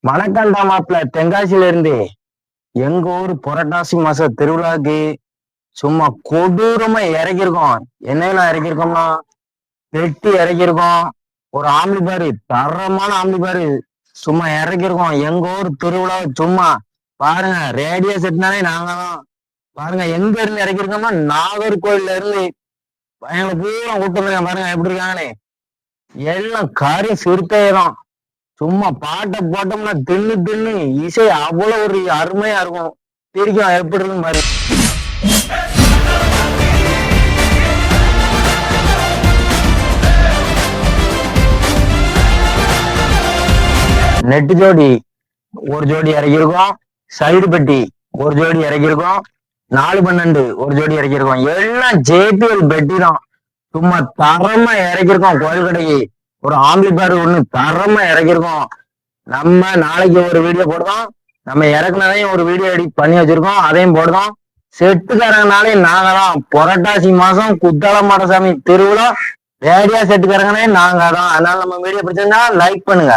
வணக்கம்டா மாப்பிள்ள தென்காசியில இருந்து. எங்க ஊர் புரட்டாசி மாச திருவிழாக்கு சும்மா கொடூரமா இறக்கிருக்கோம். என்னெல்லாம் இறக்கிருக்கோம்னா வெட்டி இறக்கிருக்கோம். ஒரு ஆம்பளி பாரு, தரமான ஆம்பளி பாரு, சும்மா இறக்கிருக்கோம். எங்க ஊர் திருவிழா சும்மா பாருங்க. ரேடியோ செட்னாலே நாங்க தான். பாருங்க எங்க இருந்து இறக்கிருக்கோம்னா நாகர்கோயில்ல இருந்து எங்களை பூரா கூட்டு வந்துருக்கேன். பாருங்க எப்படி இருக்காங்கன்னு. எல்லாம் கறி சிறுத்தையதான். சும்மா பாட்டை போட்டோம்னா தின்னு தின்னு இசை அவ்வளவு ஒரு அருமையா இருக்கும். பிரிக்கும் எப்படி இருக்கும் பாரு. நெட்டு ஜோடி ஒரு ஜோடி இறக்கியிருக்கோம். சைடு பெட்டி ஒரு ஜோடி இறக்கியிருக்கோம். 4-12 ஒரு ஜோடி இறக்கியிருக்கோம். எல்லாம் ஜேபிஎல் பெட்டி தான். சும்மா தரமா இறக்கியிருக்கோம். கோயில் கடைக்கு ஒரு ஆம்பளி பாரு ஒண்ணு தரமா இறக்கியிருக்கோம். நம்ம நாளைக்கு ஒரு வீடியோ போடுறோம். நம்ம இறக்குனதையும் ஒரு வீடியோ எடிட் பண்ணி வச்சிருக்கோம், அதையும் போடுறோம். செட்டுக்காரங்கனாலே நாங்க தான். புரட்டாசி மாசம் குத்தால மாடசாமி திருவிழா ரேடியா செட்டுக்காரங்கனே நாங்க தான். அதனால நம்ம வீடியோ பிடிச்சிருந்தா லைக் பண்ணுங்க.